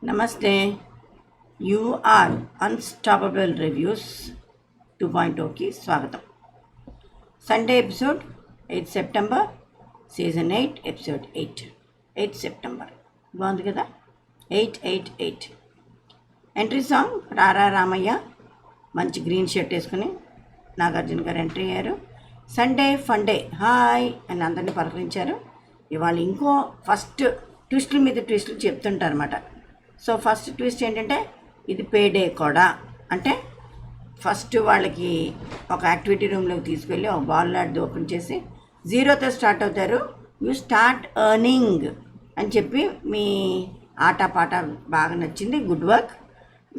Namaste. You are Unstoppable Reviews 2.0కి స్వాగతం. Sunday episode 8 September, season 8 episode 8 September. బాగుంది కదా, 888. Entry song రారా రామయ్య. మంచి గ్రీన్ షర్ట్ వేసుకుని నాగార్జున గారు ఎంట్రీ అయ్యారు. సండే ఫండే హాయ్ అని అందరినీ పలకరించారు. ఇవాళ ఇంకో ఫస్ట్ ట్విస్టుల మీద ట్విస్టులు చెప్తుంటారన్నమాట. సో ఫస్ట్ ట్విస్ట్ ఏంటంటే ఇది పేడే కూడా. అంటే ఫస్ట్ వాళ్ళకి ఒక యాక్టివిటీ రూమ్లోకి తీసుకెళ్ళి ఒక బాల్ లాంటిది ఓపెన్ చేసి 0తో స్టార్ట్ అవుతారు. యూ స్టార్ట్ ఎర్నింగ్ అని చెప్పి మీ ఆటపాట బాగా నచ్చింది, గుడ్ వర్క్.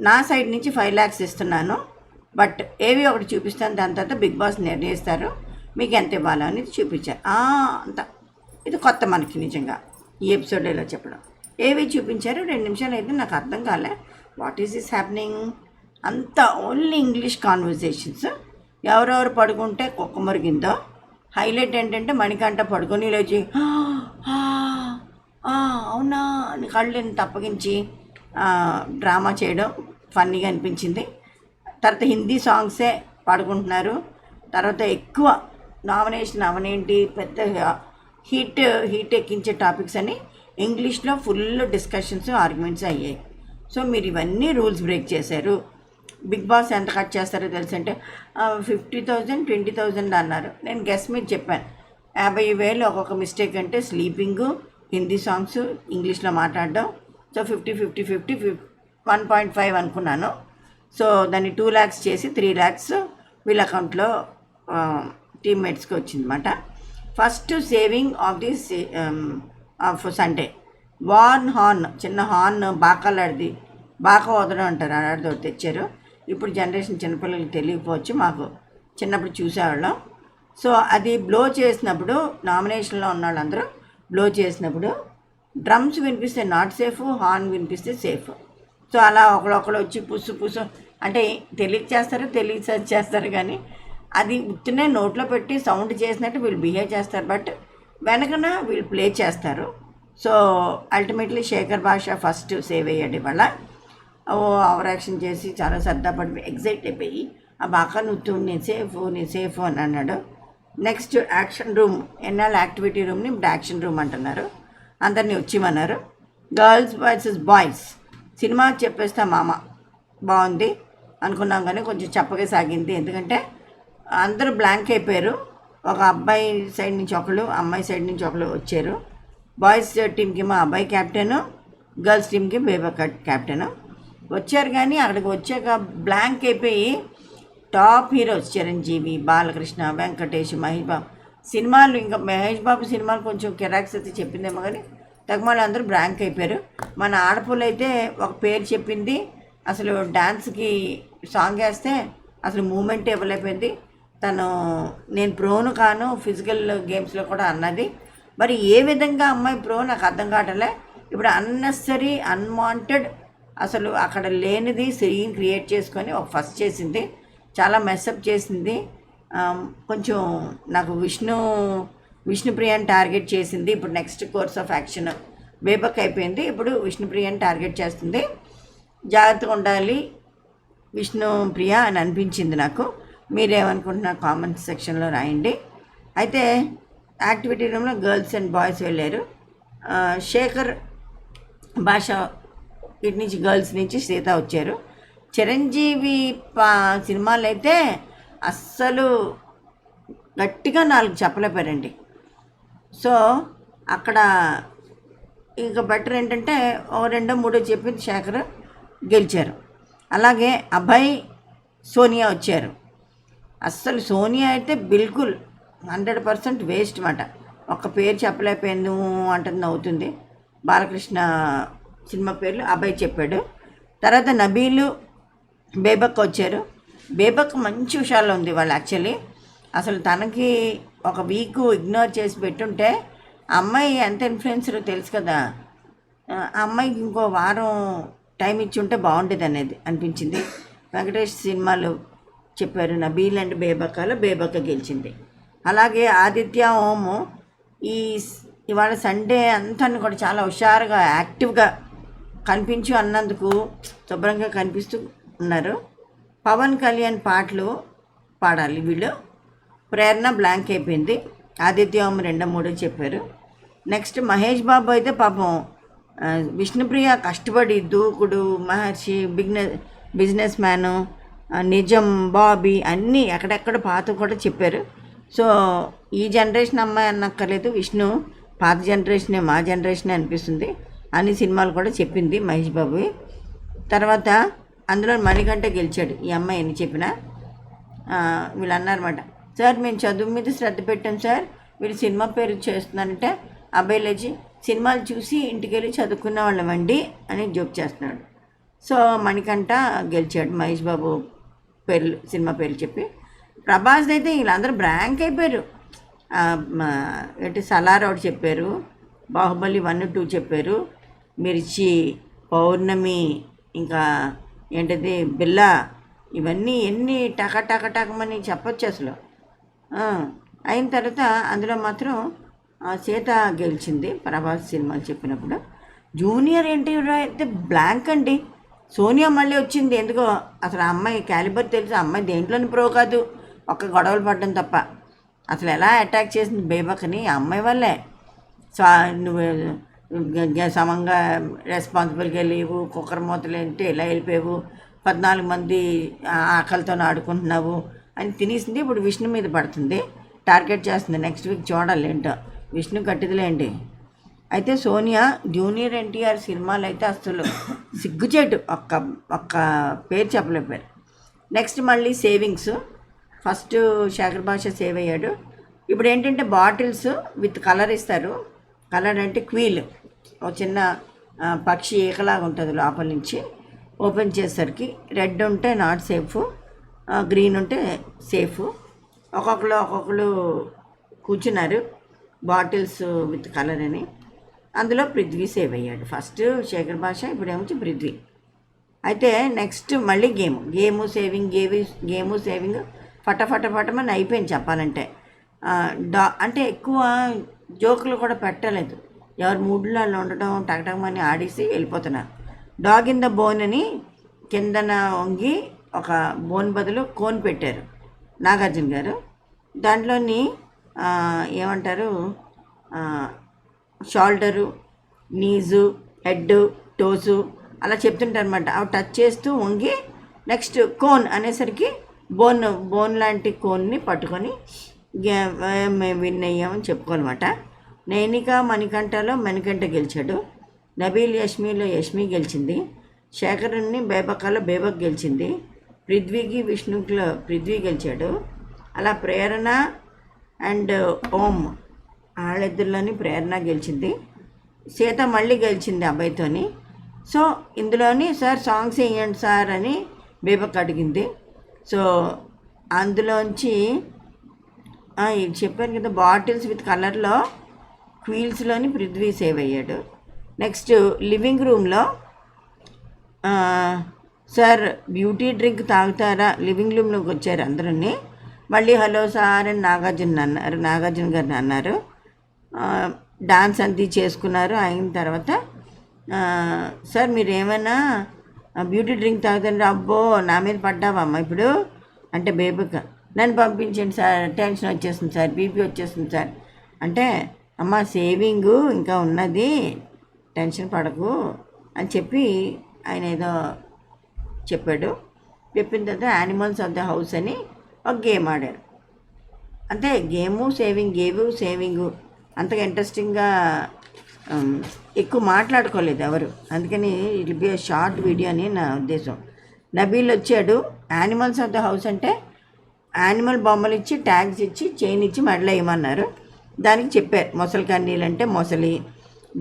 నా సైడ్ నుంచి 5 lakhs ఇస్తున్నాను, బట్ ఏవి ఒకటి చూపిస్తాను, దాని తర్వాత బిగ్ బాస్ నిర్ణయిస్తారు మీకు ఎంత ఇవ్వాలో అనేది చూపించారు. అంత ఇది కొత్త మనకి నిజంగా ఈ ఎపిసోడ్ ఇలా చెప్పడం. ఏవి చూపించారు 2 నిమిషాలు అయితే నాకు అర్థం కాలే. What is this happening? అంతా ఓన్లీ ఇంగ్లీష్ కాన్వర్జేషన్స్. ఎవరెవరు పడుకుంటే కుక్క మురిగిందో. హైలైట్ ఏంటంటే మణికంఠ పడుకొని లేచి అవునా అని కళ్ళని తప్పగించి డ్రామా చేయడం ఫన్నీగా అనిపించింది. తర్వాత హిందీ సాంగ్సే పాడుకుంటున్నారు. తర్వాత ఎక్కువ నామినేషన్ అవనేంటి పెద్ద హీట్ ఎక్కించే టాపిక్స్ అని ఇంగ్లీష్లో ఫుల్ డిస్కషన్స్ ఆర్గ్యుమెంట్స్ అయ్యాయి. సో మీరు ఇవన్నీ రూల్స్ బ్రేక్ చేశారు. బిగ్ బాస్ ఎంత కట్ చేస్తారో తెలుసంటే 50,000 20,000 అన్నారు. నేను గెస్ మీద చెప్పాను 50,000 ఒక్కొక్క మిస్టేక్ అంటే స్లీపింగు, హిందీ సాంగ్స్, ఇంగ్లీష్లో మాట్లాడడం. సో 50 1.5 అనుకున్నాను. సో దాన్ని 2 lakhs చేసి 3 lakhs వీళ్ళ అకౌంట్లో టీమ్మేట్స్కి వచ్చిందన్నమాట. First saving of this of Sunday horn, చిన్న హార్న్ బాకాలాడిది, బాకా వదడం అంటారు, ఆడతో తెచ్చారు. ఇప్పుడు జనరేషన్ చిన్నపిల్లలకి తెలియకపోవచ్చు, మాకు చిన్నప్పుడు చూసేవాళ్ళం. సో అది బ్లో చేసినప్పుడు నామినేషన్లో ఉన్న వాళ్ళందరూ బ్లో చేసినప్పుడు డ్రమ్స్ వినిపిస్తే నాట్ సేఫ్, హార్న్ వినిపిస్తే సేఫ్. సో అలా ఒకళ్ళు వచ్చి పుస్సు అంటే తెలియచేస్తారు కానీ అది ఉత్తినే నోట్లో పెట్టి సౌండ్ చేసినట్టు వీళ్ళు బిహేవ్ చేస్తారు, బట్ వెనకన వీళ్ళు ప్లే చేస్తారు. సో అల్టిమేట్లీ శేఖర్ భాష ఫస్ట్ సేవ్ అయ్యాడు ఇవాళ. ఓవర్ యాక్షన్ చేసి చాలా సర్దాపడి ఎగ్జైట్ అయిపోయి ఆ బాగా నువ్వు నేను సేఫ్ అని అన్నాడు. నెక్స్ట్ యాక్షన్ రూమ్, ఎన్నాళ్ళు యాక్టివిటీ రూమ్ని ఇప్పుడు యాక్షన్ రూమ్ అంటున్నారు. అందరినీ వచ్చిమన్నారు. గర్ల్స్ వర్సెస్ బాయ్స్ సినిమా చెప్పేస్తా మామ బాగుంది అనుకున్నాం కానీ కొంచెం చెప్పగా సాగింది. ఎందుకంటే అందరూ బ్లాంక్ అయిపోయారు. ఒక అబ్బాయి సైడ్ నుంచి ఒకళ్ళు, అమ్మాయి సైడ్ నుంచి ఒకళ్ళు వచ్చారు. బాయ్స్ టీంకి మా అబ్బాయి క్యాప్టెను, గర్ల్స్ టీంకి బేబా క్యాప్టెను వచ్చారు. కానీ అక్కడికి వచ్చాక బ్లాంక్ అయిపోయి టాప్ హీరోస్ చిరంజీవి, బాలకృష్ణ, వెంకటేష్, మహేష్ బాబు సినిమాలు, ఇంకా మహేష్ బాబు సినిమాలు కొంచెం కిరాక్స్ అయితే చెప్పిందేమో కానీ తగ్గమాలు అందరూ బ్లాంక్ అయిపోయారు. మన ఆడపిల్ల అయితే ఒక పేరు చెప్పింది, అసలు డ్యాన్స్కి సాంగ్ వేస్తే అసలు మూమెంట్ ఇవ్వలేకపోయింది. తను నేను ప్రోను కాను ఫిజికల్ గేమ్స్లో కూడా అన్నది. మరి ఏ విధంగా అమ్మాయి ప్రో నాకు అర్థం కావట్లే. ఇప్పుడు అన్నెసరీ అన్వాంటెడ్ అసలు అక్కడ లేనిది సీన్ క్రియేట్ చేసుకొని ఒక ఫస్ట్ చేసింది, చాలా మెస్అప్ చేసింది. కొంచెం నాకు విష్ణుప్రియని టార్గెట్ చేసింది. ఇప్పుడు నెక్స్ట్ కోర్స్ ఆఫ్ యాక్షన్ బేబక్ అయిపోయింది, ఇప్పుడు విష్ణుప్రియని టార్గెట్ చేస్తుంది. జాగ్రత్తగా ఉండాలి విష్ణుప్రియ అని అనిపించింది నాకు. మీరేమనుకుంటున్నారు కామెంట్ సెక్షన్లో రాయండి. అయితే యాక్టివిటీ రూమ్లో గర్ల్స్ అండ్ బాయ్స్ వెళ్ళారు. శేఖర్ భాష ఇటు నుంచి గర్ల్స్ నుంచి సీత వచ్చారు. చిరంజీవి సినిమాలు అయితే అస్సలు గట్టిగా 4 చెప్పలేపారండి. సో అక్కడ ఇంకా బెటర్ ఏంటంటే 2 3 చెప్పింది శేఖర్ గెలిచారు. అలాగే అభయ్, సోనియా వచ్చారు. అస్సలు సోనియా అయితే బిల్కుల్ 100% వేస్ట్ మాట. ఒక్క పేరు చెప్పలేకపోయింది అంటుంది అవుతుంది. బాలకృష్ణ సినిమా పేర్లు అభయ్ చెప్పాడు. తర్వాత నబీలు, బేబక్ వచ్చారు. బేబక్ మంచి విషయాల్లో ఉంది వాళ్ళు. యాక్చువల్లీ అసలు తనకి ఒక వీక్ ఇగ్నోర్ చేసి పెట్టుంటే అమ్మాయి ఎంత ఇన్ఫ్లుయెన్సరో తెలుసు కదా. ఆ అమ్మాయికి ఇంకో వారం టైం ఇచ్చి ఉంటే బాగుండేది అనేది అనిపించింది. వెంకటేష్ సినిమాలు చెప్పారు. నబీల్ అండ్ బేబక్క గెలిచింది. అలాగే ఆదిత్య ఓము ఇవాళ సండే అంతా కూడా చాలా హుషారుగా యాక్టివ్గా కనిపించు అన్నందుకు శుభ్రంగా కనిపిస్తూ ఉన్నారు. పవన్ కళ్యాణ్ పాటలు పాడాలి వీళ్ళు. ప్రేరణ బ్లాంక్ అయిపోయింది. ఆదిత్య ఓం 2, 3 చెప్పారు. నెక్స్ట్ మహేష్ బాబు అయితే పాపం విష్ణుప్రియ కష్టపడి దూకుడు, మహర్షి, బిజినెస్ మ్యాను, నిజం, బాబీ అన్నీ ఎక్కడెక్కడ పాత కూడా చెప్పారు. సో ఈ జనరేషన్ అమ్మాయి అన్నక్కర్లేదు, విష్ణు పాత జనరేషనే, మా జనరేషనే అనిపిస్తుంది. అన్ని సినిమాలు కూడా చెప్పింది మహేష్ బాబు. తర్వాత అందులో మణికంఠ గెలిచాడు. ఈ అమ్మాయి ఎన్ని చెప్పినా వీళ్ళు అన్నారన్నమాట, సార్ మేము చదువు మీద శ్రద్ధ పెట్టాం సార్, వీళ్ళు సినిమా పేరు చేస్తున్నారంటే అబ్బాయి లేచి సినిమాలు చూసి ఇంటికి వెళ్ళి చదువుకున్న వాళ్ళమండి అని జోక్ చేస్తున్నాడు. సో మణికంఠ గెలిచాడు మహేష్ బాబు సినిమా పేరు చెప్పి. ప్రభాస్ అయితే వీళ్ళందరూ బ్రాంక్ అయిపోయారు. ఏంటి సలార్ ఒకటి చెప్పారు, బాహుబలి 1, 2 చెప్పారు, మిర్చి, పౌర్ణమి, ఇంకా ఏంటిది బిల్లా, ఇవన్నీ ఎన్ని టకమని చెప్పొచ్చు అసలు. అయిన తర్వాత అందులో మాత్రం సీత గెలిచింది ప్రభాస్ సినిమాలు చెప్పినప్పుడు. జూనియర్ ఎన్టీఆర్ అయితే బ్లాంక్ అండి. సోనియా మళ్ళీ వచ్చింది ఎందుకో, అసలు ఆ అమ్మాయి క్యాలిబర్ తెలుసు, ఆ అమ్మాయి దేంట్లోని ప్రో కాదు, ఒక్క గొడవలు పడడం తప్ప. అసలు ఎలా అటాక్ చేసింది బేబక్ని, ఆ అమ్మాయి వల్లే. నువ్వు సమంగా రెస్పాన్సిబుల్గా లేవు, కుక్కర్ మూతలు ఏంటి ఇలా వెళ్ళిపోయావు, 14 మంది ఆకలితో ఆడుకుంటున్నావు అని తినేసింది. ఇప్పుడు విష్ణు మీద పడుతుంది, టార్గెట్ చేస్తుంది. నెక్స్ట్ వీక్ చూడాలి ఏంటో, విష్ణు కట్టిదిలేండి. అయితే సోనియా జూనియర్ ఎన్టీఆర్ సినిమాలు అయితే అసలు సిగ్గుచేటు, ఒక్క పేరు చెప్పలేపారు. నెక్స్ట్ మళ్ళీ సేవింగ్స్. ఫస్ట్ శేఖర్ భాష సేవ్ అయ్యాడు. ఇప్పుడు ఏంటంటే బాటిల్స్ విత్ కలర్ ఇస్తారు. కలర్ అంటే క్వీల్, ఒక చిన్న పక్షి ఏకలాగా ఉంటుంది లోపల నుంచి. ఓపెన్ చేసేసరికి రెడ్ ఉంటే నాట్ సేఫ్, గ్రీన్ ఉంటే సేఫ్. ఒక్కొక్కరు కూర్చున్నారు బాటిల్స్ విత్ కలర్ అని. అందులో పృథ్వీ సేవ్ అయ్యాడు. ఫస్ట్ శేఖర్ భాష, ఇప్పుడేమొచ్చి పృథ్వీ. అయితే నెక్స్ట్ మళ్ళీ గేము సేవింగ్ ఫటమని అయిపోయింది చెప్పాలంటే. అంటే ఎక్కువ జోకులు కూడా పెట్టలేదు, ఎవరు మూడ్లో వాళ్ళు ఉండటం, టకటకమని ఆడేసి వెళ్ళిపోతున్నారు. డాగ్ ఇన్ ద బోన్ అని కిందన వంగి ఒక బోన్ బదులు కోన్ పెట్టారు నాగార్జున గారు. దాంట్లోని ఏమంటారు, షోల్డరు, నీజు, హెడ్, టోసు అలా చెప్తుంటారనమాట. అవి టచ్ చేస్తూ వంగి నెక్స్ట్ కోన్ అనేసరికి బోన్ లాంటి కోన్ని పట్టుకొని మేము విన్ అయ్యామని చెప్పుకోనమాట. నైనిక మణికంఠలో మణికంఠ గెలిచాడు. నబీల్ యష్మిలో యష్మి గెలిచింది. శేఖరుని బేబకాలో బేబక్ గెలిచింది. పృథ్వీకి విష్ణుకులో పృథ్వీ గెలిచాడు. అలా ప్రేరణ అండ్ ఓం వాళ్ళిద్దరిలోని ప్రేరణ గెలిచింది. సీత మళ్ళీ గెలిచింది అబ్బాయితోని. సో ఇందులోని సార్ సాంగ్స్ వేయండి సార్ అని బేబక్ అడిగింది. సో అందులోంచి చెప్పాను కదా, బాటిల్స్ విత్ కలర్లో క్వీల్స్లోని పృథ్వీ సేవ్ అయ్యాడు. నెక్స్ట్ లివింగ్ రూమ్లో సార్ బ్యూటీ డ్రింక్ తాగుతారా, లివింగ్ రూమ్లోకి వచ్చారు అందరూని. మళ్ళీ హలో సార్ అని నాగార్జున గారిని అన్నారు. డాన్స్ అంతా చేసుకున్నారు. అయిన తర్వాత సార్ మీరు ఏమైనా బ్యూటీ డ్రింక్ తాగుతారంటే, అబ్బో నా మీద పడ్డావమ్మా ఇప్పుడు అంటే బేబుక, నన్ను పంపించండి సార్, టెన్షన్ వచ్చేస్తుంది సార్, బీపీ వచ్చేస్తుంది సార్ అంటే, అమ్మ సేవింగు ఇంకా ఉన్నది, టెన్షన్ పడకు అని చెప్పి ఆయన ఏదో చెప్పాడు. చెప్పిన తర్వాత యానిమల్స్ ఆఫ్ ద హౌస్ అని ఒక గేమ్ ఆడారు. అంటే సేవింగు అంతగా ఇంట్రెస్టింగ్గా ఎక్కువ మాట్లాడుకోలేదు ఎవరు, అందుకని ఇట్ బి షార్ట్ వీడియో అని నా ఉద్దేశం. నబీల్ వచ్చాడు. యానిమల్స్ ఆఫ్ ద హౌస్ అంటే యానిమల్ బొమ్మలు ఇచ్చి, ట్యాగ్స్ ఇచ్చి, చైన్ ఇచ్చి మెడలో వేయమన్నారు. దానికి చెప్పారు, మొసలి కన్నీళ్ళు అంటే మొసలి,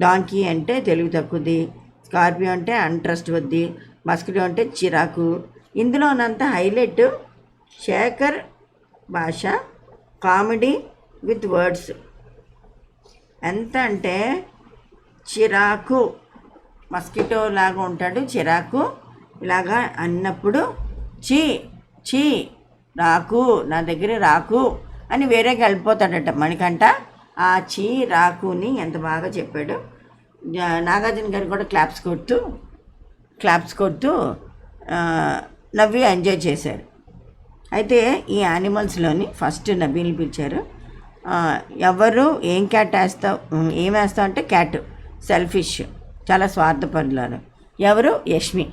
డాంకీ అంటే తెలివి తక్కువది, స్కార్పియో అంటే అన్ట్రస్ట్ వద్ది, మస్కిటో అంటే చిరాకు. ఇందులోనంత హైలైట్ శేఖర్ భాష కామెడీ విత్ వర్డ్స్. ఎంత అంటే చిరాకు, మస్కిటో లాగా ఉంటాడు, చిరాకు ఇలాగా అన్నప్పుడు చీ రాకు, నా దగ్గర రాకు అని వేరేకి వెళ్ళిపోతాడట మణికంఠ. ఆ రాకుని ఎంత బాగా చెప్పాడు. నాగార్జున గారు కూడా క్లాప్స్ కొడుతూ క్లాప్స్ కొడుతూ ఆ, నవ్వి ఎంజాయ్ చేశారు. అయితే ఈ యానిమల్స్లోని ఫస్ట్ నబీల్ని పిలిచారు. ఆ, ఎవరు ఏం క్యాట్ వేస్తావు, ఏం వేస్తావు అంటే క్యాట్ సెల్ఫిష్, చాలా స్వార్థపరులారు. ఎవరు యష్మి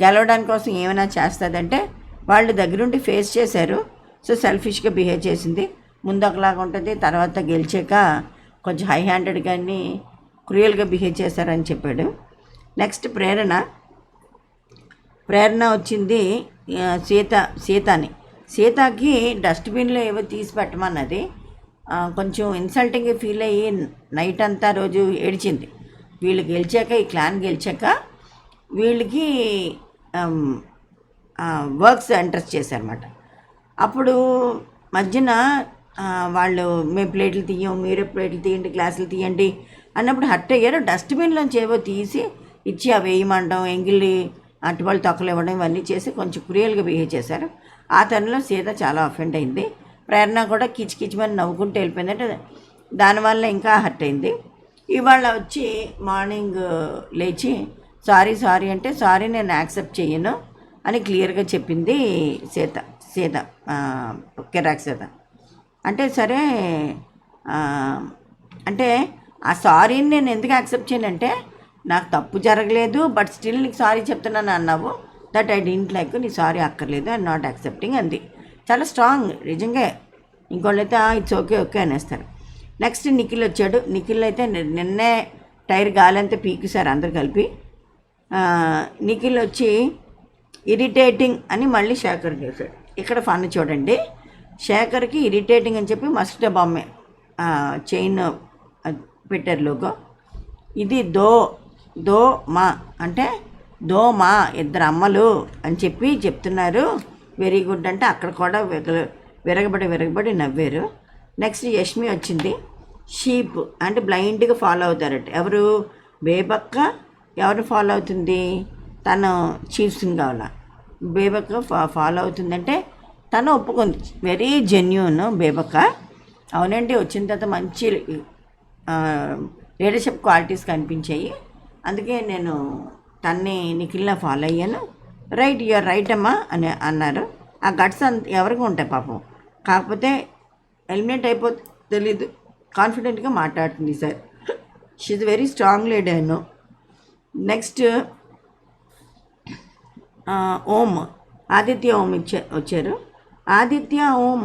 గెలవడానికి కోసం ఏమైనా చేస్తుందంటే వాళ్ళు దగ్గరుండి ఫేస్ చేశారు. సో సెల్ఫిష్గా బిహేవ్ చేసింది. ముందు ఒకలాగా ఉంటుంది, తర్వాత గెలిచాక కొంచెం హై హ్యాండెడ్ కానీ క్రూయల్గా బిహేవ్ చేశారని చెప్పాడు. నెక్స్ట్ ప్రేరణ వచ్చింది. సీతని సీతకి డస్ట్బిన్లో ఏవో తీసి పెట్టమన్నది. కొంచెం ఇన్సల్టింగ్గా ఫీల్ అయ్యి నైట్ అంతా రోజు ఏడిచింది. వీళ్ళు గెలిచాక, ఈ క్లాన్ గెలిచాక వీళ్ళకి వర్క్స్ ఇంట్రెస్ట్ చేశారన్నమాట. అప్పుడు మధ్యన వాళ్ళు మేము ప్లేట్లు తీయం, మీరే ప్లేట్లు తీయండి, గ్లాసులు తీయండి అన్నప్పుడు హర్ట్ అయ్యారు. డస్ట్బిన్లోంచి ఏవో తీసి ఇచ్చి అవి వేయమంటాం, ఎంగిలి అటువాళ్ళు తొక్కలు ఇవ్వడం ఇవన్నీ చేసి కొంచెం క్రూయల్గా బిహేవ్ చేశారు. ఆ తరుణంలో సీత చాలా అఫెండ్ అయింది. ప్రేరణ కూడా కిచకిచమని నవ్వుకుంటూ వెళ్ళిపోయిందంటే దానివల్ల ఇంకా హర్ట్ అయింది. ఇవాళ వచ్చి మార్నింగ్ లేచి సారీ అంటే సారీ నేను యాక్సెప్ట్ చేయను అని క్లియర్గా చెప్పింది సీత కిరాక్ సీత. అంటే సరే అంటే ఆ సారీని నేను ఎందుకు యాక్సెప్ట్ చేయనంటే నాకు తప్పు జరగలేదు, బట్ స్టిల్ నీకు సారీ చెప్తున్నాను అన్నావు, దట్ ఐ డింట్ లైక్, నీ సారీ అక్కర్లేదు, ఐ నాట్ యాక్సెప్టింగ్ అంది. చాలా స్ట్రాంగ్ నిజంగా. ఇంకోళ్ళైతే ఇట్స్ ఓకే అనేస్తారు. నెక్స్ట్ నిఖిల్ వచ్చాడు. నిఖిల్ అయితే నిన్నే టైర్ గాలంతా పీకుసారు అందరు కలిపి. నిఖిల్ వచ్చి ఇరిటేటింగ్ అని మళ్ళీ శేఖర్ చేశాడు. ఇక్కడ ఫన్ చూడండి, శేఖర్కి ఇరిటేటింగ్ అని చెప్పి మస్కిటో బొమ్మే చైన్ పెట్టారు లోగో. ఇది దో మా అంటే దో మా ఇద్దరు అమ్మలు అని చెప్పి చెప్తున్నారు. వెరీ గుడ్ అంటే అక్కడ కూడా విరగబడి నవ్వారు. నెక్స్ట్ యష్మి వచ్చింది. షీప్ అంటే బ్లైండ్గా ఫాలో అవుతారట. ఎవరు? బేబక్క ఎవరు ఫాలో అవుతుంది? తను చీఫ్స్ని కావాలా బేబక్క ఫాలో అవుతుందంటే తను ఒప్పుకుంది. వెరీ జెన్యూన్ బేబక్క. అవునండి, వచ్చిన తర్వాత మంచి లీడర్షిప్ క్వాలిటీస్ కనిపించాయి, అందుకే నేను తన్ని నిఖిల్లా ఫాలో అయ్యాను. రైట్, యూఆర్ రైట్ అమ్మా అని అన్నారు. ఆ గట్స్ ఎవరికి ఉంటాయి పాపం. కాకపోతే ఎలిమినేట్ అయిపోతే తెలీదు, కాన్ఫిడెంట్గా మాట్లాడుతుంది sir. She very strong leader. No. Next Om, Aditya Om వచ్చారు. ఆదిత్య ఓం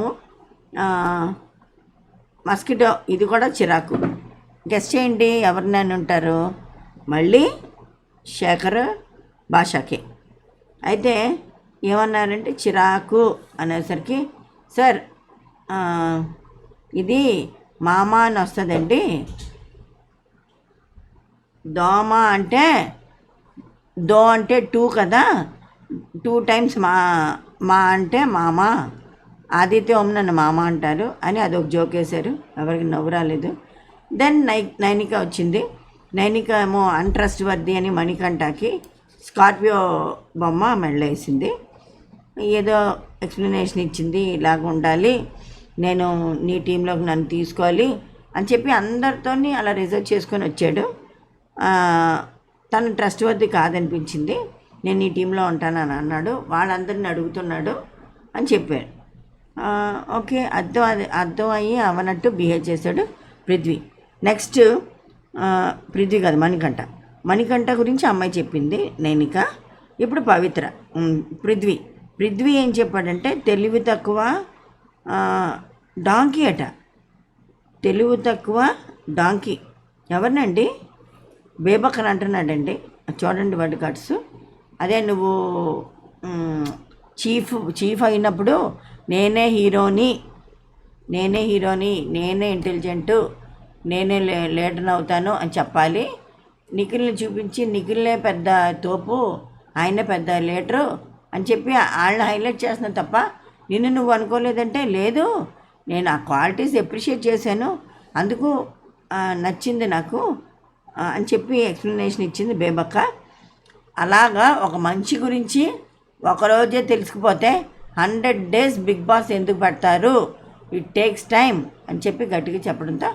మస్కిటో, ఇది కూడా చిరాకు. గెస్ట్ చేయండి ఎవరినైనా ఉంటారు. మళ్ళీ శేఖర్ భాషకే. అయితే ఏమన్నారంటే చిరాకు అనేసరికి, సార్ ఇది మామ అని వస్తుందండి, దోమ అంటే దో అంటే 2 కదా, 2 టైమ్స్ మా అంటే మామ, ఆదిత్య ఓం నన్ను మామ అంటారు అని అదొక జోక్ వేశారు. ఎవరికి నవ్వు రాలేదు. దెన్ నైనిక వచ్చింది. నైనిక ఏమో అన్ట్రస్ట్ వర్ది అని మణికంఠకి స్కార్పియో బొమ్మ మెళ్ళేసింది. ఏదో ఎక్స్ప్లెనేషన్ ఇచ్చింది, ఇలాగ ఉండాలి, నేను నీ టీంలోకి నన్ను తీసుకోవాలి అని చెప్పి అందరితో అలా రిజర్వ్ చేసుకొని వచ్చాడు. తను ట్రస్ట్ వర్ది కాదనిపించింది, నేను నీ టీంలో ఉంటానని అన్నాడు. వాళ్ళందరిని అడుగుతున్నాడు అని చెప్పాడు. ఓకే, అర్థం అయ్యి అవనట్టు బిహేవ్ చేశాడు పృథ్వీ. నెక్స్ట్ పృథ్వీ కాదు, మణికంఠ గురించి అమ్మాయి చెప్పింది నైనిక. ఇప్పుడు పవిత్ర. పృథ్వీ ఏం చెప్పాడంటే తెలివి తక్కువ డాంకీ అట. తెలివి తక్కువ డాంకీ ఎవరినండి? బేబక్కని అంటున్నాడండి. చూడండి వాడి కట్స్. అదే నువ్వు చీఫ్ అయినప్పుడు నేనే హీరోని, నేనే ఇంటెలిజెంటు, నేనే లీడర్ అవుతాను అని చెప్పాలి. నిఖిల్ని చూపించి నిఖిల్లే పెద్ద తోపు, ఆయనే పెద్ద లీడరు అని చెప్పి వాళ్ళని హైలైట్ చేస్తున్నావు తప్ప నిన్ను నువ్వు అనుకోలేదంటే లేదు, నేను ఆ క్వాలిటీస్ అప్రిషియేట్ చేశాను, అందుకు నచ్చింది నాకు అని చెప్పి ఎక్స్ప్లెనేషన్ ఇచ్చింది బేబక్క. అలాగా ఒక మనిషి గురించి ఒకరోజే తెలుసుకుపోతే 100 days బిగ్ బాస్ ఎందుకు పెడతారు, ఇట్ టేక్స్ టైం అని చెప్పి గట్టిగా చెప్పడంతో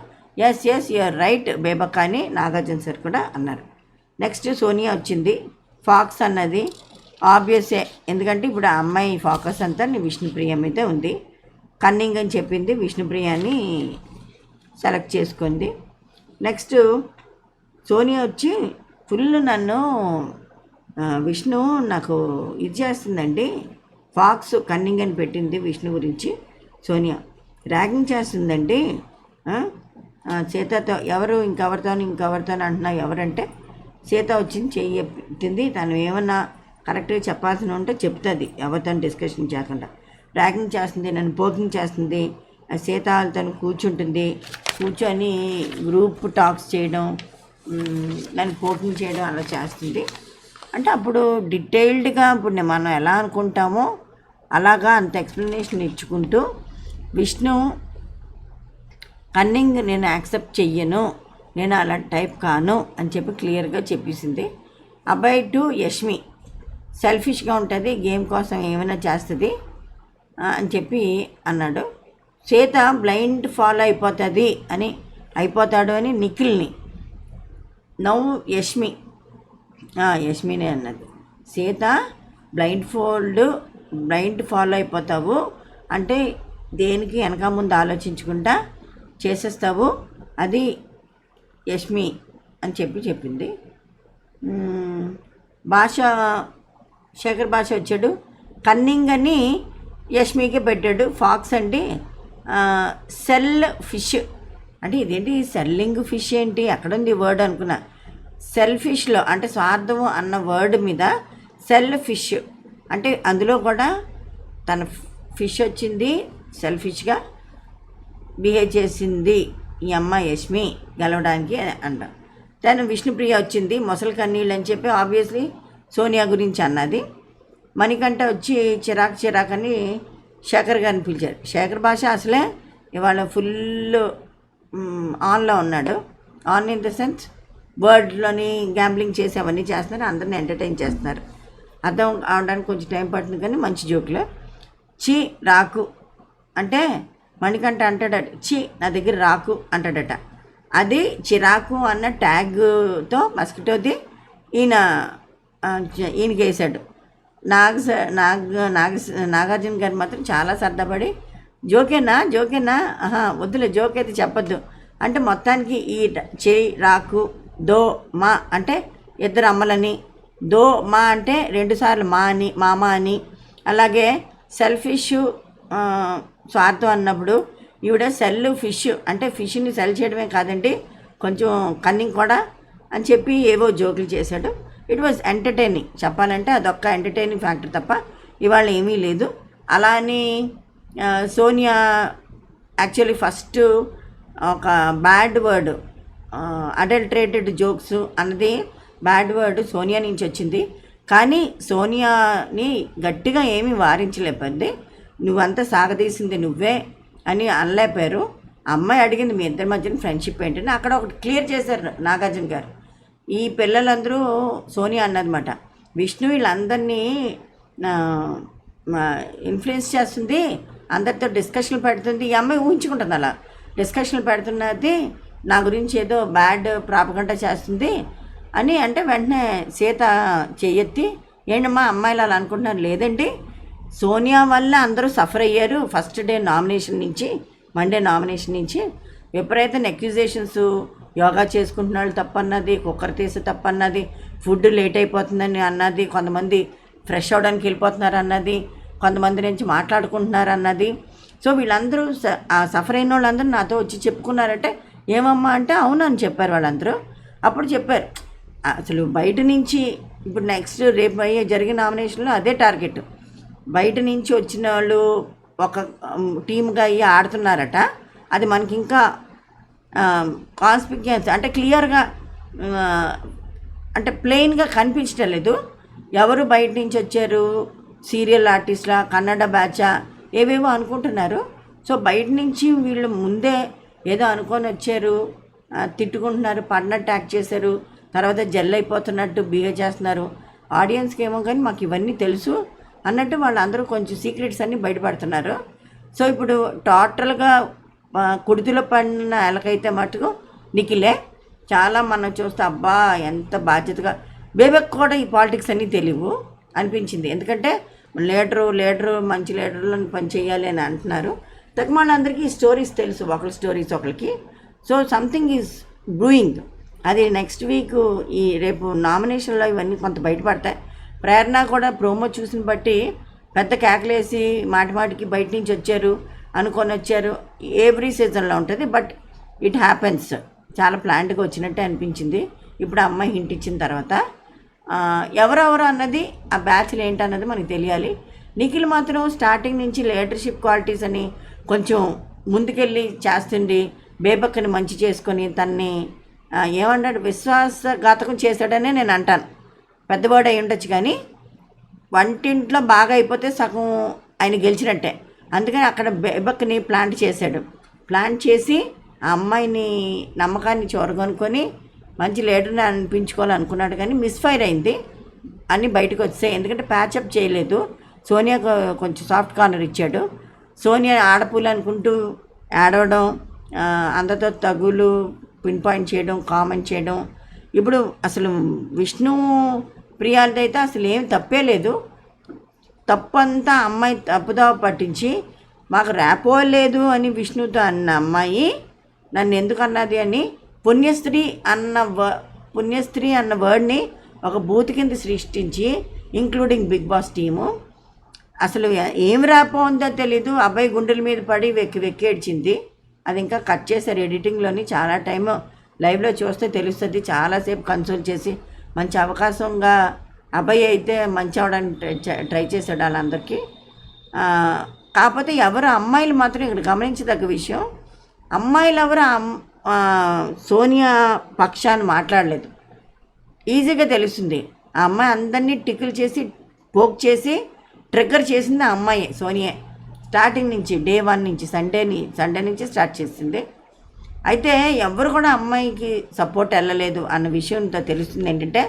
ఎస్ యూఆర్ రైట్ బేబక్క అని నాగార్జున సార్ కూడా అన్నారు. నెక్స్ట్ సోనియా వచ్చింది. ఫాక్స్ అన్నది ఆబ్వియసే, ఎందుకంటే ఇప్పుడు ఆ అమ్మాయి ఫోకస్ అంతా విష్ణుప్రియ మీదే ఉంది. కన్నింగ్ అని చెప్పింది, విష్ణుప్రియని సెలెక్ట్ చేసుకుంది. నెక్స్ట్ సోనియా వచ్చి ఫుల్ నన్ను విష్ణు నాకు ఇది చేస్తుందండి, ఫాక్స్ కన్నింగ్ అని పెట్టింది విష్ణు గురించి సోనియా, ర్యాగింగ్ చేస్తుందండి సీతతో, ఎవరు ఇంకెవరితో అంటున్నావు ఎవరంటే సీత వచ్చింది చెయ్యింది, తను ఏమన్నా కరెక్ట్గా చెప్పాల్సిన ఉంటే చెప్తుంది ఎవరితో డిస్కషన్ చేయకుండా. ర్యాగింగ్ చేస్తుంది, నన్ను పోకింగ్ చేస్తుంది, సీతతో కూర్చొని గ్రూప్ టాక్స్ చేయడం, నన్ను పోకింగ్ చేయడం అలా చేస్తుంది. అంటే అప్పుడు డీటెయిల్డ్గా ఇప్పుడు మనం ఎలా అనుకుంటామో అలాగా అంత ఎక్స్ప్లెనేషన్ ఇచ్చుకుంటూ విష్ణు కన్నింగ్ నేను యాక్సెప్ట్ చెయ్యను, నేను అలా టైప్ కాను అని చెప్పి క్లియర్గా చెప్పేసింది. అబ్బాయి టు యష్మి సెల్ఫిష్గా ఉంటుంది, గేమ్ కోసం ఏమైనా చేస్తుంది అని చెప్పి అన్నాడు. సీత బ్లైండ్ ఫాలో అయిపోతాడు అని నిఖిల్ని, నవ్వు యష్మినే అన్నది. సీత బ్లైండ్ ఫాలో అయిపోతావు అంటే దేనికి వెనక ముందు ఆలోచించకుండా చేసేస్తావు, అది యష్మి అని చెప్పింది. శేఖర్ భాష వచ్చాడు, కన్నింగ్ అని యష్మికి పెట్టాడు. ఫాక్స్ అంటే సెల్ ఫిష్ అంటే ఇదేంటి సెల్లింగ్ ఫిష్ ఏంటి ఎక్కడుంది వర్డ్ అనుకున్నా. సెల్ఫిష్లో అంటే స్వార్థం అన్న వర్డ్ మీద సెల్ ఫిష్ అంటే అందులో కూడా తన ఫిష్ వచ్చింది, సెల్ఫిష్గా బిహేవ్ చేసింది ఈ అమ్మాయి యష్మి గెలవడానికి అంట. తను విష్ణుప్రియ వచ్చింది మొసలి కన్నీళ్ళు అని చెప్పి ఆబ్వియస్లీ సోనియా గురించి అన్నది. మణికంఠ వచ్చి చిరాక్ అని శేఖర్ గారిని పిలిచారు. శేఖర్ భాష అసలే ఇవాళ ఫుల్ ఆన్లో ఉన్నాడు. ఆన్ ఇన్ ద సెన్స్ వర్డ్లోని గ్యాంబ్లింగ్ చేసి అవన్నీ చేస్తున్నారు, అందరిని ఎంటర్టైన్ చేస్తున్నారు. అర్థం అవడానికి కొంచెం టైం పడుతుంది కానీ మంచి జోకులు. రాకు అంటే మణికంఠ అంటాడట, నా దగ్గర రాకు అంటాడట. అది చిరాకు అన్న ట్యాగ్తో మస్కిటోది ఈయనకి వేసాడు. నాగార్జున గారు మాత్రం చాలా సరదాపడి జోకేనా వద్దులే జోక్ అయితే చెప్పొద్దు అంటే మొత్తానికి ఈ రాకు దో మా అంటే ఇద్దరు అమ్మలని, దో మా అంటే 2 సార్లు మామ అని, అలాగే సెల్ఫిష్ స్వార్థం అన్నప్పుడు ఈవిడ సెల్ ఫిష్ అంటే ఫిష్ని సెల్ చేయడమే కాదండి కొంచెం కన్నింగ్ కూడా అని చెప్పి ఏవో జోకులు చేశాడు. ఇట్ వాజ్ ఎంటర్టైనింగ్, చెప్పాలంటే అదొక్క ఎంటర్టైనింగ్ ఫ్యాక్టర్ తప్ప ఇవాళ ఏమీ లేదు. అలా అని సోనియా యాక్చువల్లీ ఫస్ట్ ఒక బ్యాడ్ వర్డ్ అడల్టరేటెడ్ జోక్స్ అన్నది బ్యాడ్ వర్డ్ సోనియా నుంచి వచ్చింది. కానీ సోనియాని గట్టిగా ఏమీ వారించలేకపోయింది. నువ్వంతా సాగదీసింది నువ్వే అని అనలేపారు. అమ్మాయి అడిగింది మీ ఇద్దరి మధ్యన ఫ్రెండ్షిప్ ఏంటని, అక్కడ ఒకటి క్లియర్ చేశారు నాగార్జున గారు. ఈ పిల్లలందరూ సోనియా అన్నదన్నమాట, విష్ణు వీళ్ళందరినీ ఇన్ఫ్లుయెన్స్ చేస్తుంది, అందరితో డిస్కషన్లు పెడుతుంది. ఈ అమ్మాయి ఊహించుకుంటుంది అలా డిస్కషన్లు పెడుతున్నది, నా గురించి ఏదో బ్యాడ్ ప్రాపగండా చేస్తుంది అని అంటే వెంటనే సీత చెయ్యెత్తి ఏంటమ్మా అమ్మాయిలు అలా అనుకుంటున్నారు, లేదండి సోనియా వల్ల అందరూ సఫర్ అయ్యారు. ఫస్ట్ డే నామినేషన్ నుంచి మండే నామినేషన్ నుంచి విపరీతమైన అక్యూజేషన్స్, యోగా చేసుకుంటున్న వాళ్ళు తప్పన్నది, కుక్కర్ తీసి తప్పన్నది, ఫుడ్ లేట్ అయిపోతుందని అన్నది, కొంతమంది ఫ్రెష్ అవడానికి వెళ్ళిపోతున్నారు అన్నది, కొంతమంది నుంచి మాట్లాడుకుంటున్నారు అన్నది. సో వీళ్ళందరూ సఫర్ అయిన వాళ్ళందరూ నాతో వచ్చి చెప్పుకున్నారంటే ఏమమ్మా అంటే అవునని చెప్పారు వాళ్ళందరూ. అప్పుడు చెప్పారు అసలు బయట నుంచి ఇప్పుడు నెక్స్ట్ రేపు జరిగిన నామినేషన్లో అదే టార్గెట్, బయట నుంచి వచ్చిన వాళ్ళు ఒక టీమ్గా అయ్యి ఆడుతున్నారట. అది మనకి ఇంకా కాన్స్పిక్యూస్ అంటే క్లియర్గా అంటే ప్లెయిన్గా కనిపించడం లేదు. ఎవరు బయట నుంచి వచ్చారు, సీరియల్ ఆర్టిస్ట్లా, కన్నడ బ్యాచా, ఏవేవో అనుకుంటున్నారు. సో బయట నుంచి వీళ్ళు ముందే ఏదో అనుకొని వచ్చారు, తిట్టుకుంటున్నారు, పడినట్టు యాక్ట్ చేశారు, తర్వాత జెల్ అయిపోతున్నట్టు బిహేవ్ చేస్తున్నారు. ఆడియన్స్కి ఏమో కానీ మాకు ఇవన్నీ తెలుసు అన్నట్టు వాళ్ళందరూ కొంచెం సీక్రెట్స్ అన్నీ బయటపడుతున్నారు. సో ఇప్పుడు టోటల్గా కుడితిలో పడిన ఎలకైతే మటుకు నిఖిలే. చాలా మనం చూస్తే అబ్బా ఎంత బాధ్యతగా బేబక్ కూడా ఈ పాలిటిక్స్ అన్నీ తెలియవు అనిపించింది. ఎందుకంటే లీడరు మంచి లీడర్లను పని చేయాలి అని అంటున్నారు. తగ్గమాళ్ళందరికీ స్టోరీస్ తెలుసు, ఒకరి స్టోరీస్ ఒకరికి. So something is brewing. అది నెక్స్ట్ వీక్ ఈ రేపు నామినేషన్లో ఇవన్నీ కొంత బయటపడతాయి. ప్రేరణ కూడా ప్రోమో చూసిన బట్టి పెద్ద కేకలేసి మాటికి బయట నుంచి వచ్చారు అనుకొని వచ్చారు. ఎవ్రీ సీజన్లో ఉంటుంది, బట్ ఇట్ హ్యాపెన్స్. చాలా ప్లాంట్గా వచ్చినట్టే అనిపించింది ఇప్పుడు ఆ అమ్మాయి హింట్ ఇచ్చిన తర్వాత. ఎవరెవరు అన్నది, ఆ బ్యాచ్లు ఏంటన్నది మనకు తెలియాలి. నిఖిల్ మాత్రం స్టార్టింగ్ నుంచి లీడర్షిప్ క్వాలిటీస్ అని కొంచెం ముందుకెళ్ళి చేస్తుండి బేబక్కని మంచి చేసుకొని తన్ని ఏమన్నాడు, విశ్వాసఘాతకం చేశాడనే నేను అంటాను. పెద్దవాడు అయి ఉండొచ్చు, కానీ వంటింట్లో బాగా అయిపోతే సగం ఆయన గెలిచినట్టే. అందుకని అక్కడ బేబక్కని ప్లాంట్ చేసి ఆ అమ్మాయిని నమ్మకాన్ని చూరగొనుకొని మంచి లీడర్ని అనిపించుకోవాలనుకున్నాడు, కానీ మిస్ఫైర్ అయింది. అన్నీ బయటకు వచ్చాయి. ఎందుకంటే ప్యాచప్ చేయలేదు. సోనియా కొంచెం సాఫ్ట్ కార్నర్ ఇచ్చాడు. సోనియా ఆడపూలు అనుకుంటూ ఏడవడం, అందరితో తగులు పిన్ పాయింట్ చేయడం, కామెంట్ చేయడం. ఇప్పుడు అసలు విష్ణు ప్రియాలది అయితే అసలు ఏం తప్పే లేదు. తప్పంతా అమ్మాయి తప్పుదావ పట్టించి మాకు ర్యాపో లేదు అని విష్ణుతో అన్న అమ్మాయి నన్ను ఎందుకు అన్నది అని పుణ్యస్త్రీ అన్న వర్డ్ని ఒక బూత్ కింద సృష్టించి, ఇంక్లూడింగ్ బిగ్ బాస్ టీము, అసలు ఏం ర్యాపో ఉందో తెలీదు. అబ్బాయి గుండెల మీద పడి వెక్కేడ్చింది. అది ఇంకా కట్ చేశారు ఎడిటింగ్లోని. చాలా టైం లైవ్లో చూస్తే తెలుస్తుంది. చాలాసేపు కన్సోల్ చేసి మంచి అవకాశంగా అబ్బాయి అయితే మంచి అవడానికి ట్రై చేశాడు వాళ్ళందరికీ. కాకపోతే ఎవరు అమ్మాయిలు మాత్రం ఇక్కడ గమనించదగ్గ విషయం, అమ్మాయిలు ఎవరు సోనియా పక్షాన్ని మాట్లాడలేదు. ఈజీగా తెలుస్తుంది. ఆ అమ్మాయి అందరినీ టికిల్ చేసి పోక్ చేసి ట్రిగ్గర్ చేసింది ఆ అమ్మాయి సోనియా. స్టార్టింగ్ నుంచి డే 1 నుంచి సండే నుంచి స్టార్ట్ చేసింది. అయితే ఎవరు కూడా అమ్మాయికి సపోర్ట్ వెళ్ళలేదు అన్న విషయంతో తెలుస్తుంది. ఏంటంటే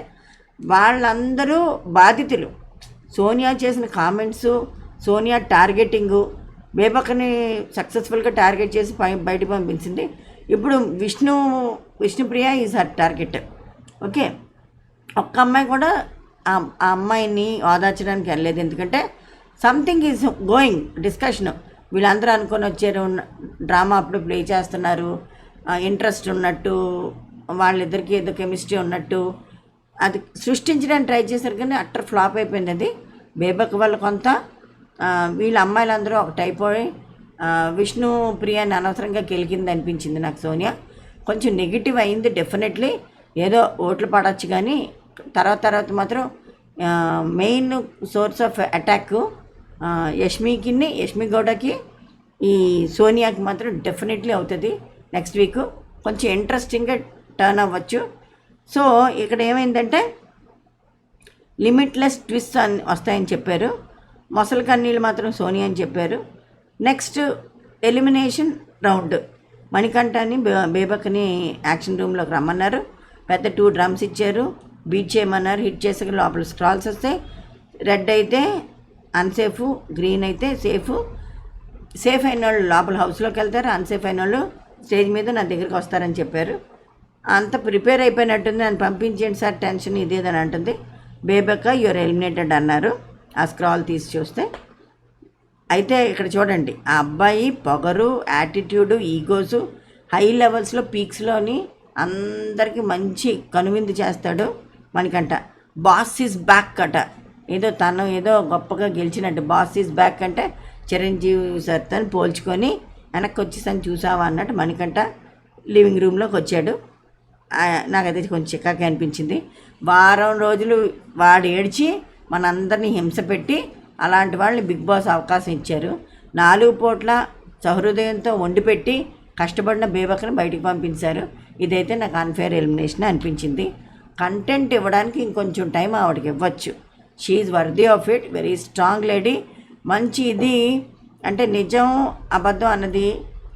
వాళ్ళందరూ బాధితులు. సోనియా చేసిన కామెంట్స్, సోనియా టార్గెటింగు, బేబక్కని సక్సెస్ఫుల్గా టార్గెట్ చేసి బయటకు పంపించింది. ఇప్పుడు Vishnupriya is her target. Okay, ఒక్క అమ్మాయి కూడా ఆ అమ్మాయిని ఓదార్చడానికి వెళ్ళలేదు. ఎందుకంటే సంథింగ్ ఈజ్ గోయింగ్ డిస్కషన్. వీళ్ళందరూ అనుకొని వచ్చారు, డ్రామా అప్పుడు ప్లే చేస్తున్నారు, ఇంట్రెస్ట్ ఉన్నట్టు, వాళ్ళిద్దరికీ ఏదో కెమిస్ట్రీ ఉన్నట్టు అది సృష్టించడానికి ట్రై చేశారు, కానీ అట్టర్ ఫ్లాప్ అయిపోయింది. అది బేబక్ వల్ల కొంత, వీళ్ళ అమ్మాయిలందరూ ఒకటి అయిపోయి విష్ణుప్రియని అనవసరంగా గెలికింది అనిపించింది నాకు సోనియా. కొంచెం నెగిటివ్ అయింది డెఫినెట్లీ. ఏదో ఓట్లు పడవచ్చు, కానీ తర్వాత మాత్రం main source of attack Yashmi గౌడకి, ఈ సోనియాకి మాత్రం డెఫినెట్లీ అవుతుంది నెక్స్ట్ వీక్. కొంచెం ఇంట్రెస్టింగ్గా టర్న్ అవ్వచ్చు. సో ఇక్కడ ఏమైందంటే లిమిట్లెస్ ట్విస్ట్ అని వస్తాయని చెప్పారు. మొసలి కన్నీళ్ళు మాత్రం సోనియా అని చెప్పారు. నెక్స్ట్ ఎలిమినేషన్ రౌండ్ మణికంఠని బేబక్ని యాక్షన్ రూమ్లోకి రమ్మన్నారు. పెద్ద 2 డ్రమ్స్ ఇచ్చారు, బీట్ చేయమన్నారు. హిట్ చేసాక లోపల స్క్రాల్స్ వస్తాయి. రెడ్ అయితే అన్సేఫ్, గ్రీన్ అయితే సేఫ్ అయిన వాళ్ళు లోపల హౌస్లోకి వెళ్తారు, అన్సేఫ్ అయిన వాళ్ళు స్టేజ్ మీద నా దగ్గరికి వస్తారని చెప్పారు. అంత ప్రిపేర్ అయిపోయినట్టుంది, నన్ను పంపించేయండి సార్, టెన్షన్ ఇదేదని అంటుంది. బేబక్క యువర్ ఎలిమినేటెడ్ అన్నారు ఆ స్క్రాల్ తీసి చూస్తే. అయితే ఇక్కడ చూడండి, ఆ అబ్బాయి పొగరు, యాటిట్యూడు, ఈగోసు హై లెవెల్స్లో పీక్స్లోని అందరికీ మంచి కనువిందు చేస్తాడు మనకంట. బాస్ ఈజ్ బ్యాక్ అట, ఏదో తను ఏదో గొప్పగా గెలిచినట్టు. బాస్ ఈజ్ బ్యాక్ అంటే చిరంజీవి సార్తో పోల్చుకొని వెనక్కి వచ్చేసాను చూసావా అన్నట్టు మనకంట లివింగ్ రూమ్లోకి వచ్చాడు. నాకైతే కొంచెం చికాగా అనిపించింది. వారం రోజులు వాడు ఏడ్చి మనందరినీ హింస పెట్టి అలాంటి వాళ్ళని బిగ్ బాస్ అవకాశం ఇచ్చారు. 4 పూట్ల సహృదయంతో వండిపెట్టి కష్టపడిన బేబక్కని బయటికి పంపించారు. ఇదైతే నాకు అన్ఫేర్ ఎలిమినేషన్ అనిపించింది. కంటెంట్ ఇవ్వడానికి ఇంకొంచెం టైం ఆవిడకి ఇవ్వచ్చు. She is worthy of it, very strong lady. మంచి ఇది అంటే నిజం అబద్ధం అన్నది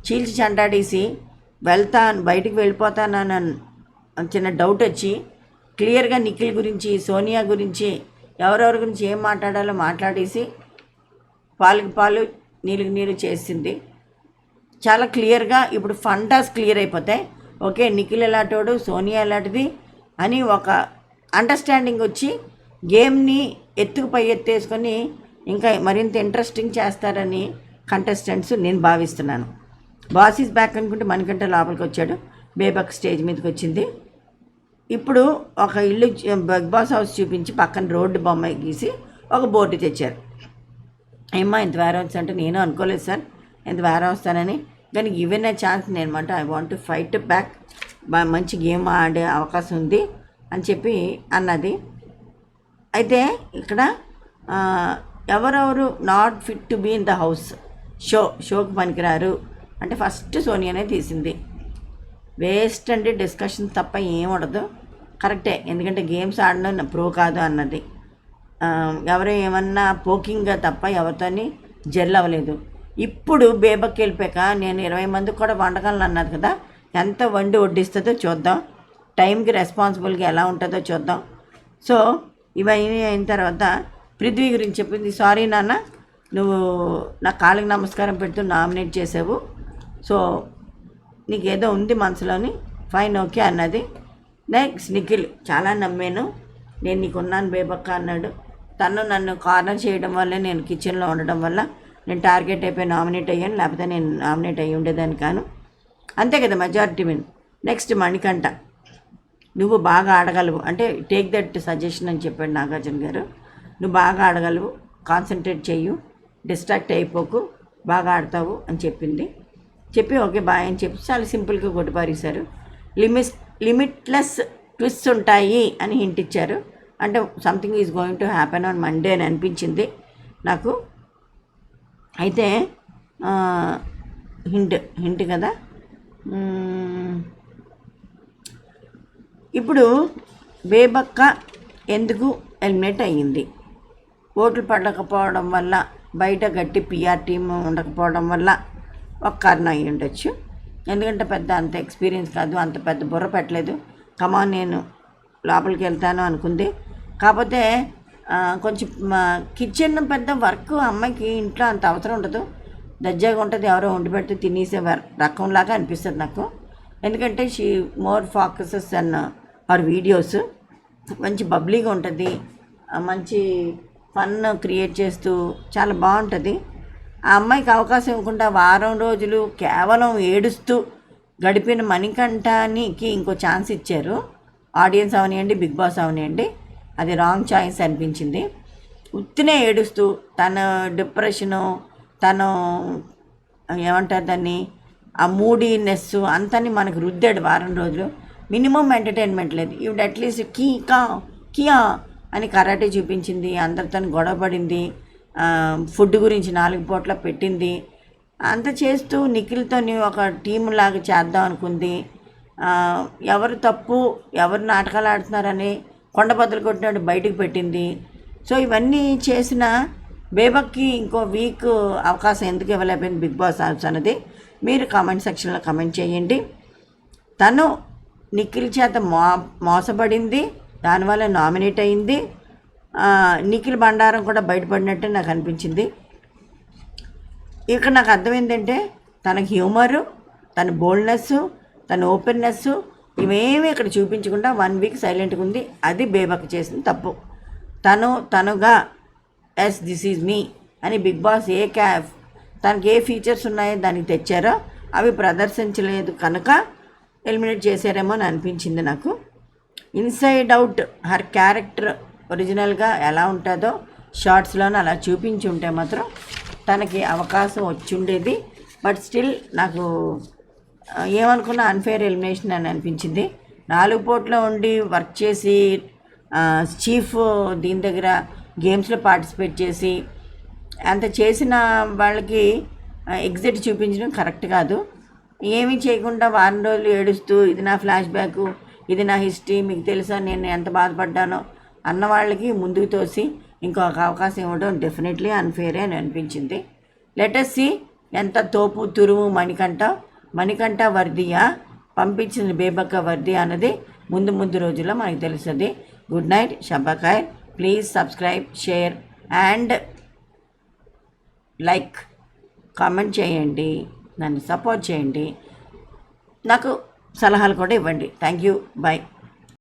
చీల్చి చెండాడేసి బయటికి వెళ్ళిపోతానని చిన్న డౌట్ వచ్చి క్లియర్గా నిఖిల్ గురించి, సోనియా గురించి, ఎవరెవరి గురించి ఏం మాట్లాడాలో మాట్లాడేసి పాలుకి పాలు నీళ్ళకి నీళ్ళు చేసింది. చాలా క్లియర్గా ఇప్పుడు ఫంటాస్ క్లియర్ అయిపోతాయి. ఓకే, నిఖిల్ ఎలాంటోడు, సోనియా ఎలాంటిది అని ఒక అండర్స్టాండింగ్ వచ్చి గేమ్ని ఎత్తుకు పై ఎత్తేసుకొని ఇంకా మరింత ఇంట్రెస్టింగ్ చేస్తారని కంటెస్టెంట్స్ నేను భావిస్తున్నాను. బాస్ ఈజ్ బ్యాక్ అనుకుంటే మణికంఠ లోపలికి వచ్చాడు, బేబక్ స్టేజ్ మీదకి వచ్చింది. ఇప్పుడు ఒక ఇల్లు బిగ్ బాస్ హౌస్ చూపించి పక్కన రోడ్డు బొమ్మ గీసి ఒక బోర్డు తెచ్చారు. ఏమ్మా ఇంత వేరే హౌస్ అంటే నేను అనుకోలేదు సార్ ఇంత వేరే వస్తానని, కానీ గివెన్ ఏ ఛాన్స్ నేనమాట I want to fight back, మంచి గేమ్ ఆడే అవకాశం ఉంది అని చెప్పి అన్నది. అయితే ఇక్కడ ఎవరెవరు not fit to be in the house, షోకి పనికిరారు అంటే ఫస్ట్ సోనియానే తీసింది. వేస్ట్ అండి డిస్కషన్ తప్ప ఏం ఉండదు. కరెక్టే, ఎందుకంటే గేమ్స్ ఆడడం ప్రో కాదు అన్నది. ఎవరు ఏమన్నా పోకింగ్గా తప్ప ఎవరితోని జెల్ అవ్వలేదు. ఇప్పుడు బేబక్కి వెళ్ళిపోయాక నేను 20 మందికి కూడా వండగలను అన్నది కదా, ఎంత వండి వడ్డిస్తుందో చూద్దాం, టైంకి రెస్పాన్సిబుల్గా ఎలా ఉంటుందో చూద్దాం. సో ఇవన్నీ అయిన తర్వాత పృథ్వీ గురించి చెప్పింది. సారీ నాన్న, నువ్వు నా కాళ్ళకి నమస్కారం పెడుతూ నామినేట్ చేసావు, సో నీకేదో ఉంది మనసులోని, ఫైన్ ఓకే అన్నది. నెక్స్ట్ నిఖిల్, చాలా నమ్మాను నేను నీకున్నాను బేబక్క అన్నాడు. తను నన్ను కార్నర్ చేయడం వల్ల, నేను కిచెన్లో ఉండడం వల్ల నేను టార్గెట్ అయిపోయి నామినేట్ అయ్యాను, లేకపోతే నేను నామినేట్ అయ్యి ఉండేదాన్ని కాను. అంతే కదా, మెజారిటీ విన్. నెక్స్ట్ మణికంఠ, నువ్వు బాగా ఆడగలవు అంటే టేక్ దట్ సజెషన్ అని చెప్పాడు నాగార్జున గారు. నువ్వు బాగా ఆడగలవు, కాన్సన్ట్రేట్ చెయ్యు, డిస్ట్రాక్ట్ అయిపోకు, బాగా ఆడతావు అని చెప్పి ఓకే బాయ్ అని చెప్పి చాలా సింపుల్గా కొట్టిపారేశారు. లిమిట్లెస్ ట్విస్ట్ ఉంటాయి అని హింట్ ఇచ్చారు. అంటే something is going to happen on Monday అని అనిపించింది నాకు. అయితే హింట్ కదా. ఇప్పుడు బేబక్క ఎందుకు ఎలిమినేట్ అయ్యింది? ఓట్లు పడకపోవడం వల్ల, బయట గట్టి పిఆర్ టీమ్ ఉండకపోవడం వల్ల ఒక కారణం అయ్యి ఉండొచ్చు. ఎందుకంటే పెద్ద అంత ఎక్స్పీరియన్స్ కాదు, అంత పెద్ద బుర్ర పెట్టలేదు. కమాన్ నేను లోపలికి వెళ్తాను అనుకుంది. కాకపోతే కొంచెం కిచెన్ పెద్ద వర్క్ అమ్మాయికి ఇంట్లో అంత అవసరం ఉండదు, దర్జాగా ఉంటుంది, ఎవరో వండి పెడితే తినేసే రకంలాగా అనిపిస్తుంది నాకు. ఎందుకంటే షీ మోర్ ఫోకసెస్ అన్న ఆర్ వీడియోస్, మంచి బబ్లీగా ఉంటుంది, మంచి ఫన్ క్రియేట్ చేస్తూ చాలా బాగుంటుంది. ఆ అమ్మాయికి అవకాశం ఇవ్వకుండా వారం రోజులు కేవలం ఏడుస్తూ గడిపిన మణికంఠానికి ఇంకో ఛాన్స్ ఇచ్చారు. ఆడియన్స్ అవనివ్వండి, బిగ్ బాస్ అవనివ్వండి, అది రాంగ్ చాయిస్ అనిపించింది. ఉత్తినే ఏడుస్తూ తన డిప్రెషను, తను ఏమంటారు దాన్ని, ఆ మూడీనెస్ అంతని మనకు రుద్దాడు వారం రోజులు. మినిమం ఎంటర్టైన్మెంట్ లేదు. ఇవి అట్లీస్ట్ కియా అని కరాటే చూపించింది, అందరితో గొడవపడింది, ఫుడ్ గురించి 4 పూట్ల పెట్టింది. అంత చేస్తూ నిఖిల్తో ఒక టీం లాగా చేద్దాం అనుకుంది. ఎవరు తప్పు, ఎవరు నాటకాలు ఆడుతున్నారని కొండబద్దలు కొట్టినట్టు బయటకు పెట్టింది. సో ఇవన్నీ చేసిన బేబక్కి ఇంకో వీక్ అవకాశం ఎందుకు ఇవ్వలేకపోయింది బిగ్ బాస్ హౌస్ అన్నది మీరు కామెంట్ సెక్షన్లో కామెంట్ చేయండి. తను నిఖిల్ చేత మోసపడింది, దానివల్ల నామినేట్ అయింది. నిఖిల్ బండారం కూడా బయటపడినట్టు నాకు అనిపించింది. ఇక్కడ నాకు అర్థమైందంటే తన హ్యూమరు, తన బోల్డ్నెస్, తన ఓపెన్నెస్ ఇవేమీ ఇక్కడ చూపించకుండా 1 వీక్ సైలెంట్గా ఉంది. అది బేబక్ చేసిన తప్పు. తనుగా ఎస్ దిస్ ఈజ్ మీ అని బిగ్ బాస్ తనకి ఏ ఫీచర్స్ ఉన్నాయో దానికి తెచ్చారో అవి ప్రదర్శించలేదు కనుక ఎలిమినేట్ చేశారేమో అని అనిపించింది నాకు. ఇన్సైడ్ అవుట్ హర్ క్యారెక్టర్ ఒరిజినల్గా ఎలా ఉంటుందో షార్ట్స్లోనే అలా చూపించి ఉంటే మాత్రం తనకి అవకాశం వచ్చి ఉండేది. బట్ స్టిల్ నాకు ఏమనుకున్నా అన్ఫేర్ ఎలిమినేషన్ అని అనిపించింది. 4 పూట్ల ఉండి వర్క్ చేసి చీఫ్ దీని దగ్గర గేమ్స్లో పార్టిసిపేట్ చేసి అంత చేసిన వాళ్ళకి ఎగ్జిట్ చూపించడం కరెక్ట్ కాదు. ఏమీ చేయకుండా వారం రోజులు ఏడుస్తూ ఇది నా ఫ్లాష్ బ్యాక్, ఇది నా హిస్టరీ, మీకు తెలుసా నేను ఎంత బాధపడ్డానో అన్న వాళ్ళకి ముందుకు తోసి ఇంకొక అవకాశం ఇవ్వడం డెఫినెట్లీ అన్ఫేరే అని అనిపించింది. లెటస్ సి ఎంత తోపు తురుము మణికంఠ వర్దియా, పంపించిన బేబక్క వర్ది అన్నది ముందు రోజుల్లో మనకు తెలుస్తుంది. గుడ్ నైట్, షబ్బకాయ్. Please subscribe, share and like, comment చేయండి, నన్ను సపోర్ట్ చేయండి, నాకు సలహాలు కూడా ఇవ్వండి. Thank you, bye.